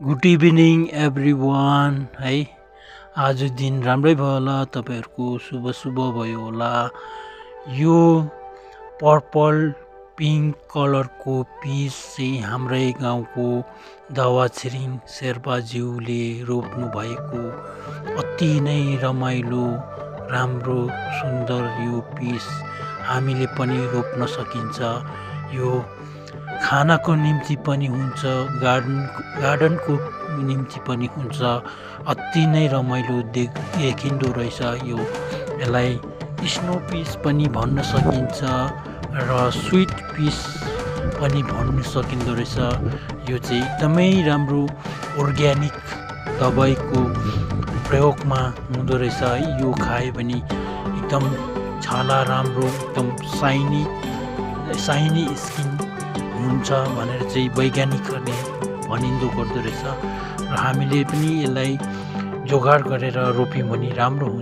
Good evening everyone है। आज दिन राम्रै भयो होला, तपाईँहरूको शुभ भयो होला। यो पर्पल पिङ्क कलरको पिस चाहिँ हाम्रै गाउँको दावा छिरिङ शेर्पाज्यूले रोप्नु भएको अति नै रमाइलो राम्रो सुन्दर यो पिस हामीले पनि रोप्न सकिन्छ। यो खानाको निम्ति पनि हुन्छ, गार्डनको निम्ति पनि हुन्छ। अति नै रमाइलो देखिँदो रहेछ। यसलाई स्नो पिस पनि भन्न सकिन्छ र स्विट पिस पनि भन्न सकिँदो रहेछ। यो चाहिँ एकदमै राम्रो अर्ग्यानिक दबाईको प्रयोगमा हुँदो रहेछ। यो खायो भने एकदम छाला राम्रो, एकदम साइनी स्किन हुन्छ भनेर चाहिँ वैज्ञानिकहरूले भनिँदो गर्दो रहेछ। र हामीले पनि यसलाई जोगाड गरेर रोप्यौँ भने राम्रो हुन्छ।